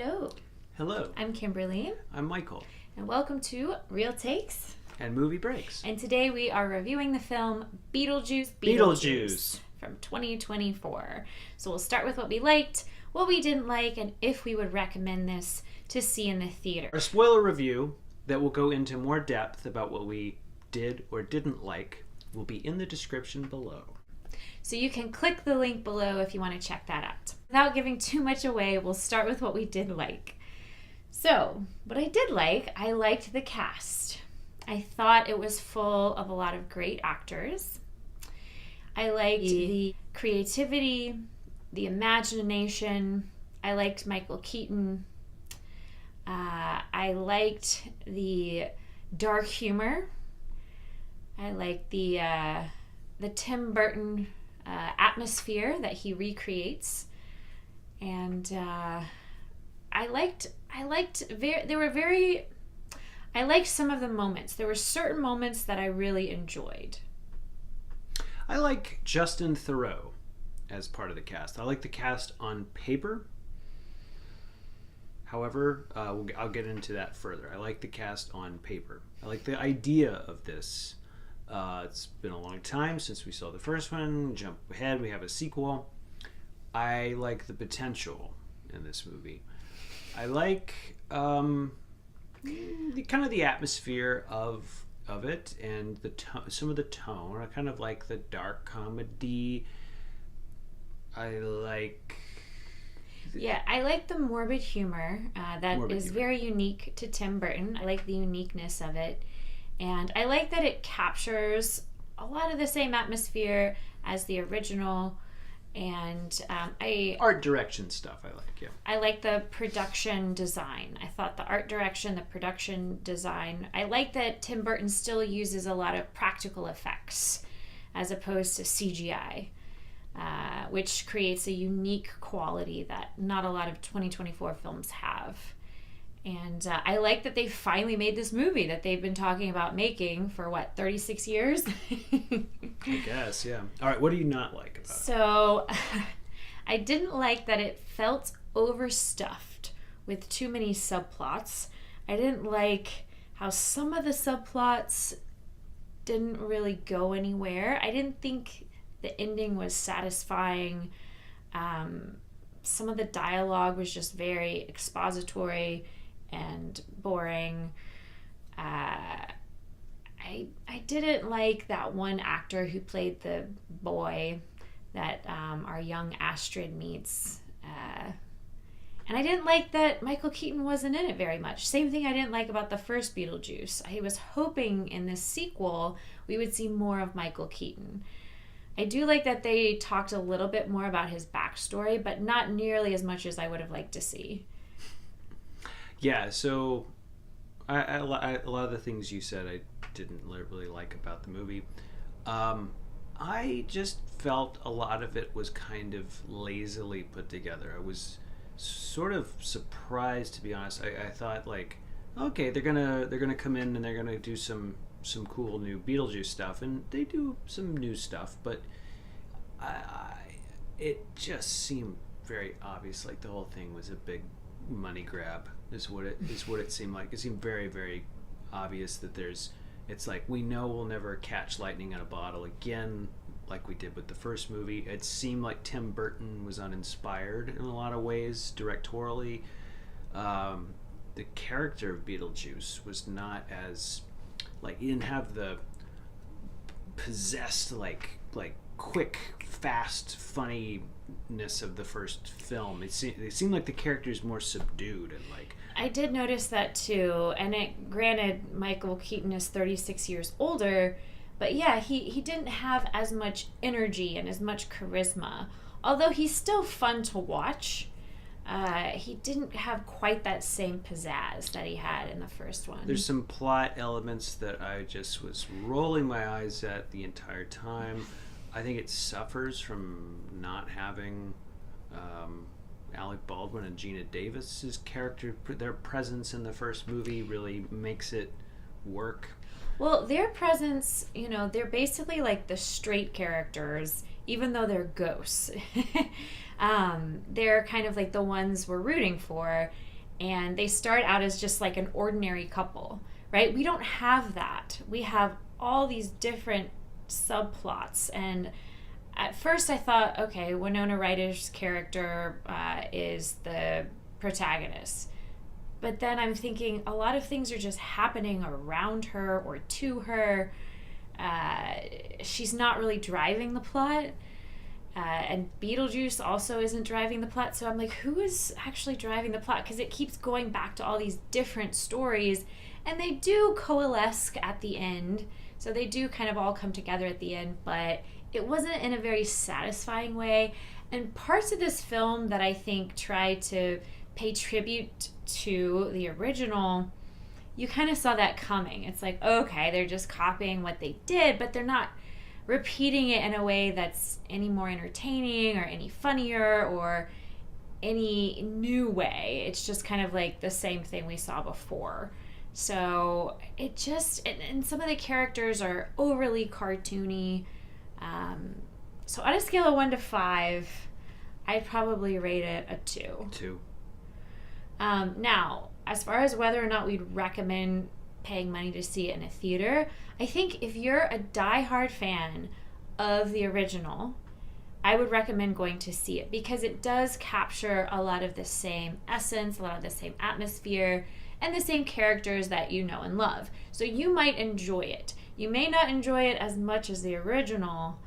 Hello. Hello. I'm Kimberly. I'm Michael. And welcome to Real Takes. And Movie Breaks. And today we are reviewing the film Beetlejuice from 2024. So we'll start with what we liked, what we didn't like, and if we would recommend this to see in the theater. Our spoiler review that will go into more depth about what we did or didn't like will be in the description below. So you can click the link below if you want to check that out. Without giving too much away, we'll start with what we did like. So, what I did like, I liked the cast. I thought it was full of a lot of great actors. I liked the creativity, the imagination. I liked Michael Keaton. I liked the dark humor. I liked the Tim Burton atmosphere that he recreates, and I liked some of the moments. There were certain moments that I really enjoyed. I like Justin Theroux as part of the cast. I like the cast on paper. However, I'll get into that further. I like the cast on paper. I like the idea of this. It's been a long time since we saw the first one. Jump ahead, we have a sequel. I like the potential in this movie. I like the kind of the atmosphere of it and some of the tone. I kind of like the dark comedy. I like the morbid humor that is very unique to Tim Burton. I like the uniqueness of it. And I like that it captures a lot of the same atmosphere as the original. And art direction stuff I like, yeah. I like the production design. I thought the art direction, the production design. I like that Tim Burton still uses a lot of practical effects as opposed to CGI, which creates a unique quality that not a lot of 2024 films have. And I like that they finally made this movie that they've been talking about making for, 36 years? I guess, yeah. All right, what do you not like about it? So, I didn't like that it felt overstuffed with too many subplots. I didn't like how some of the subplots didn't really go anywhere. I didn't think the ending was satisfying. Some of the dialogue was just very expository and boring. I didn't like that one actor who played the boy that our young Astrid meets. And I didn't like that Michael Keaton wasn't in it very much. Same thing I didn't like about the first Beetlejuice. I was hoping in this sequel we would see more of Michael Keaton. I do like that they talked a little bit more about his backstory, but not nearly as much as I would have liked to see. Yeah, so a lot of the things you said I didn't really like about the movie. I just felt a lot of it was kind of lazily put together. I was sort of surprised, to be honest. I thought, like, okay, they're gonna come in and they're gonna do some cool new Beetlejuice stuff, and they do some new stuff, but it just seemed very obvious, like the whole thing was a big money grab. Is what it seemed like. It seemed very, very obvious that it's like, we know we'll never catch lightning in a bottle again, like we did with the first movie. It seemed like Tim Burton was uninspired in a lot of ways directorially. The character of Beetlejuice was not as, like, he didn't have the possessed, like quick, fast funniness of the first film. It seemed like the character is more subdued and like. I did notice that too, and granted, Michael Keaton is 36 years older, but yeah, he didn't have as much energy and as much charisma. Although he's still fun to watch, he didn't have quite that same pizzazz that he had in the first one. There's some plot elements that I just was rolling my eyes at the entire time. I think it suffers from not having Alec Baldwin and Gina Davis's character. Their presence in the first movie really makes it work. Well, their presence, they're basically like the straight characters, even though they're ghosts. They're kind of like the ones we're rooting for, and they start out as just like an ordinary couple, right? We don't have that. We have all these different subplots, and at first I thought, okay, Winona Ryder's character is the protagonist. But then I'm thinking a lot of things are just happening around her or to her. She's not really driving the plot. And Beetlejuice also isn't driving the plot. So I'm like, who is actually driving the plot? Because it keeps going back to all these different stories. And they do coalesce at the end. So they do kind of all come together at the end. But it wasn't in a very satisfying way. And parts of this film that I think try to pay tribute to the original, you kind of saw that coming. It's like, okay, they're just copying what they did, but they're not repeating it in a way that's any more entertaining or any funnier or any new way. It's just kind of like the same thing we saw before. So it just, and some of the characters are overly cartoony. So on a scale of 1 to 5, I'd probably rate it a 2. 2. Now, as far as whether or not we'd recommend paying money to see it in a theater, I think if you're a diehard fan of the original, I would recommend going to see it because it does capture a lot of the same essence, a lot of the same atmosphere, and the same characters that you know and love. So you might enjoy it. You may not enjoy it as much as the original,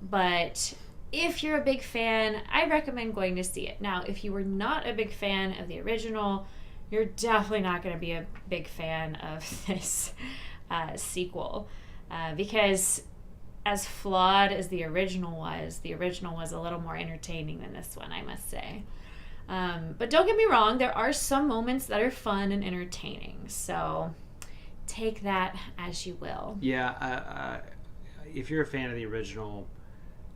but if you're a big fan, I recommend going to see it. Now, if you were not a big fan of the original, you're definitely not going to be a big fan of this sequel. Because as flawed as the original was a little more entertaining than this one, I must say. But don't get me wrong, there are some moments that are fun and entertaining. So take that as you will. Yeah, if you're a fan of the original,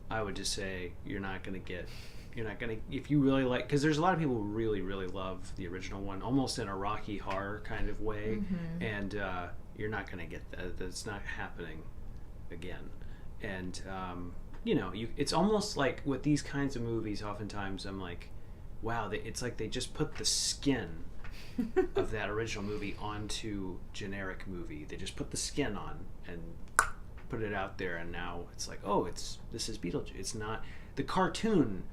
I would just say you're not going to, if you really like, because there's a lot of people who really, really love the original one, almost in a Rocky Horror kind of way, and you're not going to get that. That's not happening again. And, it's almost like with these kinds of movies, oftentimes I'm like, wow, it's like they just put the skin of that original movie onto generic movie. They just put the skin on and put it out there, and now it's like, oh, this is Beetlejuice. It's not the cartoon.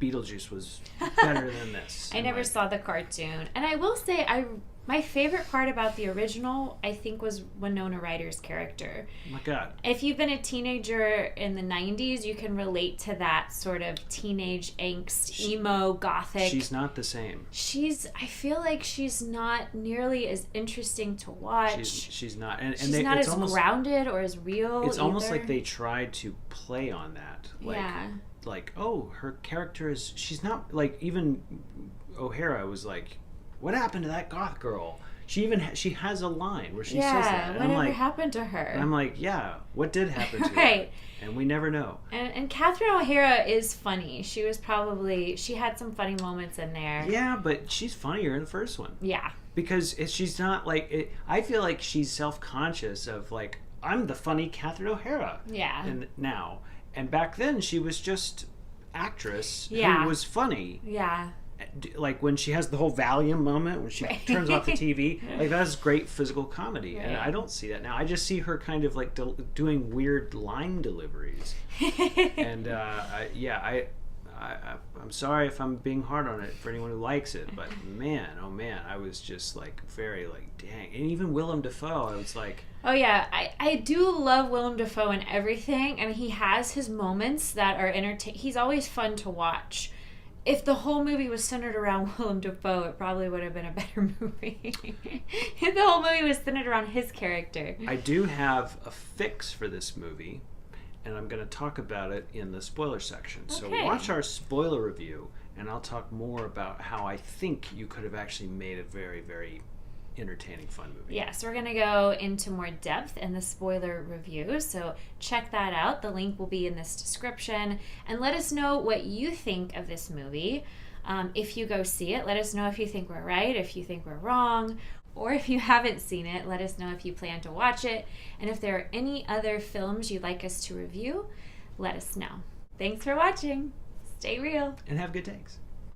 Beetlejuice was better than this. I never saw the cartoon, and I will say, my favorite part about the original, I think, was Winona Ryder's character. Oh my God! If you've been a teenager in the '90s, you can relate to that sort of teenage angst, emo, gothic. She's not the same. I feel like she's not nearly as interesting to watch. She's not, and she's not as grounded or as real. It's either. Almost like they tried to play on that. Yeah. Like, oh, her character she's not, like, even O'Hara was like, what happened to that goth girl? She has a line where she says that. And whatever happened to her? And I'm like, yeah, what did happen to right. her? And we never know. And Catherine O'Hara is funny. She had some funny moments in there. Yeah, but she's funnier in the first one. Yeah. Because she's not like, I feel like she's self-conscious of, like, I'm the funny Catherine O'Hara. Yeah. And now. And back then, she was just actress who was funny. Yeah. Like when she has the whole Valium moment, when she turns off the TV. Like, that's great physical comedy. Right. And I don't see that now. I just see her kind of like doing weird line deliveries. And I'm sorry if I'm being hard on it for anyone who likes it. But man, oh man, I was just like very like, dang. And even Willem Dafoe, I was like... Oh yeah, I do love Willem Dafoe and everything, and he has his moments that are entertaining. He's always fun to watch. If the whole movie was centered around Willem Dafoe, it probably would have been a better movie. If the whole movie was centered around his character. I do have a fix for this movie, and I'm going to talk about it in the spoiler section. Okay. So watch our spoiler review, and I'll talk more about how I think you could have actually made a very, very entertaining, fun movie. Yes, we're going to go into more depth in the spoiler review, so check that out. The link will be in this description, and let us know what you think of this movie. If you go see it, let us know if you think we're right, if you think we're wrong, or if you haven't seen it, let us know if you plan to watch it, and if there are any other films you'd like us to review, let us know. Thanks for watching. Stay real. and have good takes.